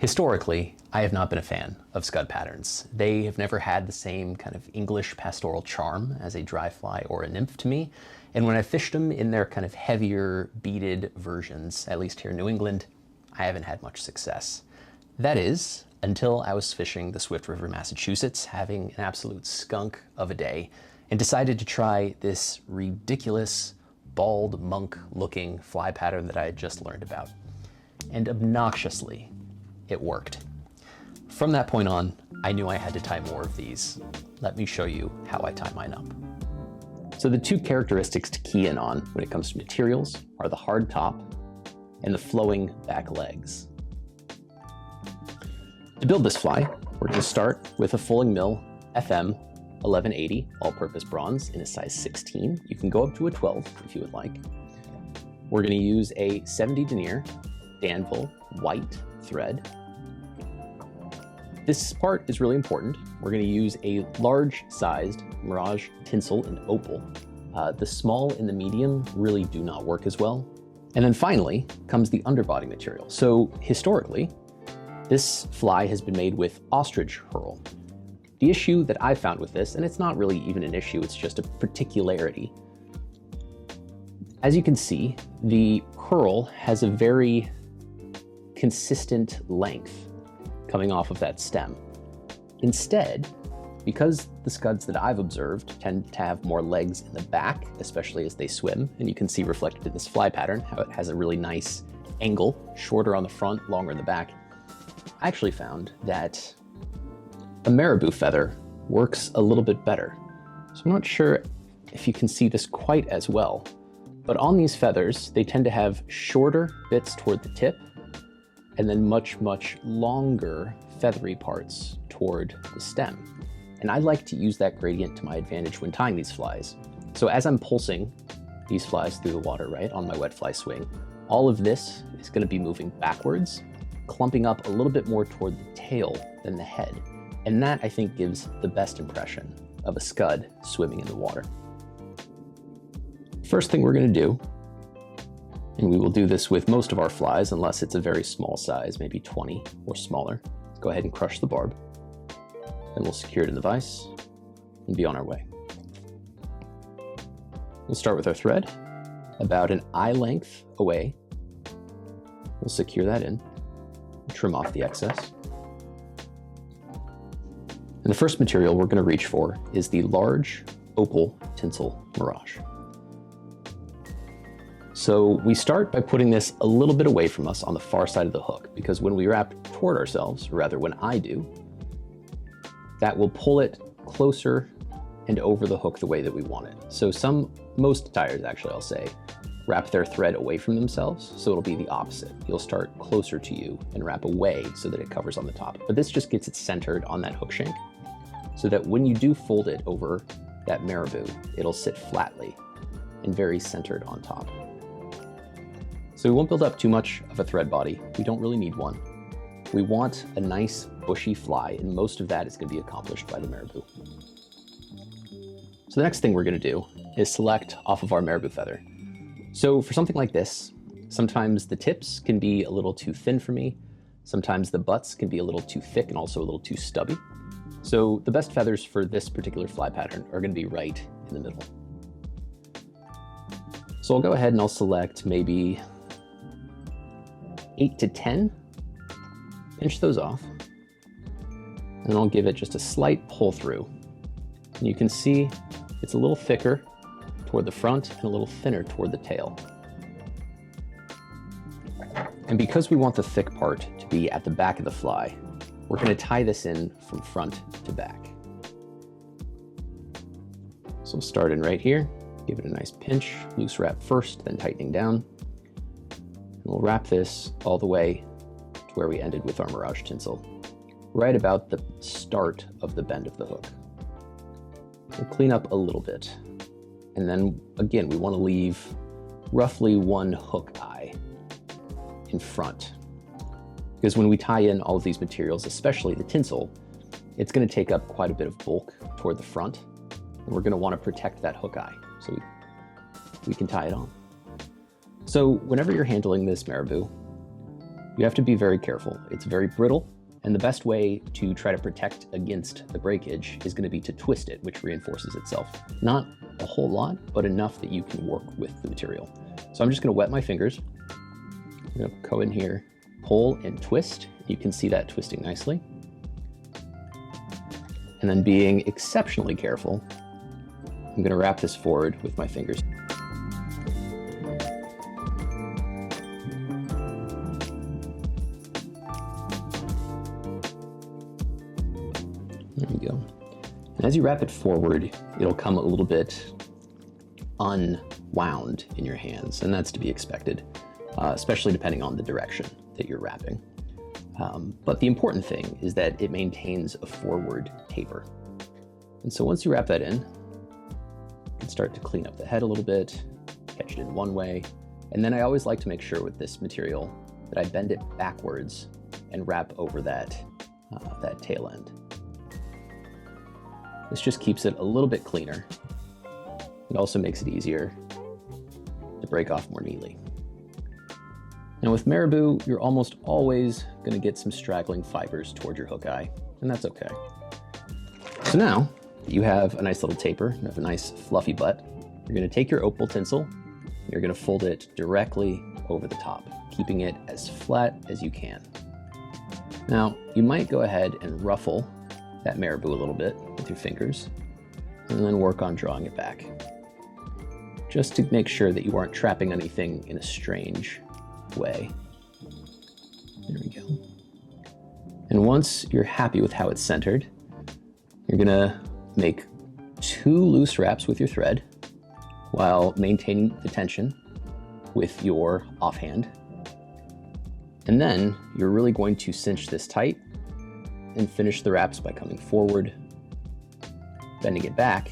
Historically, I have not been a fan of scud patterns. They have never had the same kind of English pastoral charm as a dry fly or a nymph to me, and when I fished them in their kind of heavier beaded versions, at least here in New England, I haven't had much success. That is, until I was fishing the Swift River, Massachusetts, having an absolute skunk of a day, and decided to try this ridiculous, bald monk-looking fly pattern that I had just learned about. And obnoxiously, it worked. From that point on, I knew I had to tie more of these. Let me show you how I tie mine up. So the two characteristics to key in on when it comes to materials are the hard top and the flowing back legs. To build this fly, we're going to start with a fulling mill FM 1180 all-purpose bronze in a size 16. You can go up to a 12 if you would like. We're going to use a 70 Denier Danville white thread. This part is really important. We're going to use a large-sized Mirage Tinsel in Opal. The small and the medium really do not work as well. And then finally comes the underbody material. So historically, this fly has been made with Ostrich Herl. The issue that I found with this, and it's not really even an issue, it's just a particularity. As you can see, the Herl has a very consistent length coming off of that stem. Instead, because the scuds that I've observed tend to have more legs in the back, especially as they swim, and you can see reflected in this fly pattern how it has a really nice angle, shorter on the front, longer in the back, I actually found that a Marabou feather works a little bit better. So I'm not sure if you can see this quite as well, but on these feathers, they tend to have shorter bits toward the tip and then much, much longer feathery parts toward the stem. And I like to use that gradient to my advantage when tying these flies. So as I'm pulsing these flies through the water, right, on my wet fly swing, all of this is going to be moving backwards, clumping up a little bit more toward the tail than the head. And that, I think, gives the best impression of a scud swimming in the water. First thing we're going to do, and we will do this with most of our flies unless it's a very small size, maybe 20 or smaller, let's go ahead and crush the barb. Then we'll secure it in the vise and be on our way. We'll start with our thread about an eye length away. We'll secure that in, trim off the excess. And the first material we're going to reach for is the large Opal Tinsel Mirage. So we start by putting this a little bit away from us on the far side of the hook, because when we wrap toward ourselves, or rather when I do, that will pull it closer and over the hook the way that we want it. So most tyers, actually, I'll say, wrap their thread away from themselves, so it'll be the opposite. You'll start closer to you and wrap away so that it covers on the top. But this just gets it centered on that hook shank, so that when you do fold it over that Marabou, it'll sit flatly and very centered on top. So we won't build up too much of a thread body. We don't really need one. We want a nice bushy fly, and most of that is going to be accomplished by the Marabou. So the next thing we're going to do is select off of our Marabou feather. So for something like this, sometimes the tips can be a little too thin for me. Sometimes the butts can be a little too thick and also a little too stubby. So the best feathers for this particular fly pattern are going to be right in the middle. So I'll go ahead and I'll select maybe 8 to 10, pinch those off, and I'll give it just a slight pull through. And you can see it's a little thicker toward the front and a little thinner toward the tail. And because we want the thick part to be at the back of the fly, we're going to tie this in from front to back. So we'll start in right here, give it a nice pinch, loose wrap first, then tightening down. And we'll wrap this all the way to where we ended with our Mirage Tinsel, right about the start of the bend of the hook. We'll clean up a little bit. And then again, we want to leave roughly one hook eye in front. Because when we tie in all of these materials, especially the tinsel, it's going to take up quite a bit of bulk toward the front. And we're going to want to protect that hook eye so we can tie it on. So whenever you're handling this Marabou, You have to be very careful. It's very brittle, and the best way to try to protect against the breakage is going to be to twist it, which reinforces itself. Not a whole lot, but enough that you can work with the material. So I'm just going to wet my fingers. I'm going to go in here, pull and twist. You can see that twisting nicely. And then being exceptionally careful, I'm going to wrap this forward with my fingers. There we go. And as you wrap it forward, it'll come a little bit unwound in your hands, and that's to be expected, especially depending on the direction that you're wrapping. But the important thing is that it maintains a forward taper. And so once you wrap that in, you can start to clean up the head a little bit, catch it in one way, and then I always like to make sure with this material that I bend it backwards and wrap over that tail end. This just keeps it a little bit cleaner. It also makes it easier to break off more neatly. Now with Marabou, you're almost always going to get some straggling fibers toward your hook eye, and that's okay. So now that you have a nice little taper, you have a nice fluffy butt, you're going to take your Opal tinsel, and you're going to fold it directly over the top, keeping it as flat as you can. Now, you might go ahead and ruffle that Marabou a little bit with your fingers, and then work on drawing it back, just to make sure that you aren't trapping anything in a strange way. There we go. And once you're happy with how it's centered, you're gonna make 2 loose wraps with your thread while maintaining the tension with your offhand. And then you're really going to cinch this tight and finish the wraps by coming forward, bending it back,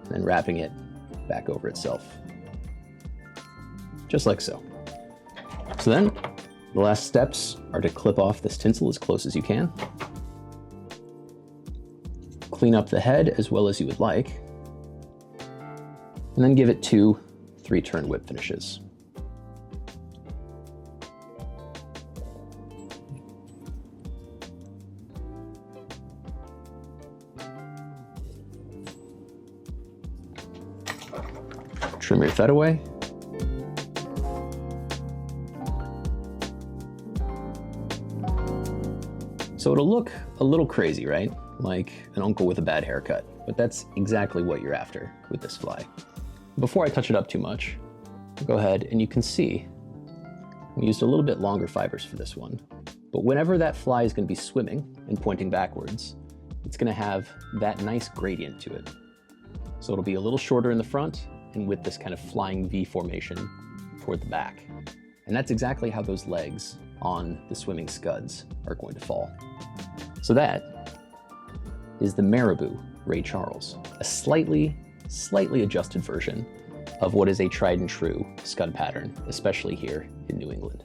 and then wrapping it back over itself. Just like so. So then, the last steps are to clip off this tinsel as close as you can, clean up the head as well as you would like, and then give it 2 3-turn whip finishes. Trim your thread away. So it'll look a little crazy, right? Like an uncle with a bad haircut, but that's exactly what you're after with this fly. Before I touch it up too much, go ahead and you can see we used a little bit longer fibers for this one, but whenever that fly is going to be swimming and pointing backwards, it's going to have that nice gradient to it. So it'll be a little shorter in the front and with this kind of flying V formation toward the back. And that's exactly how those legs on the swimming scuds are going to fall. So that is the Marabou Ray Charles, a slightly adjusted version of what is a tried and true scud pattern, especially here in New England.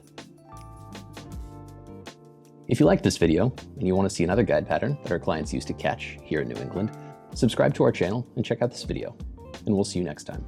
If you like this video and you want to see another guide pattern that our clients use to catch here in New England, subscribe to our channel and check out this video, and we'll see you next time.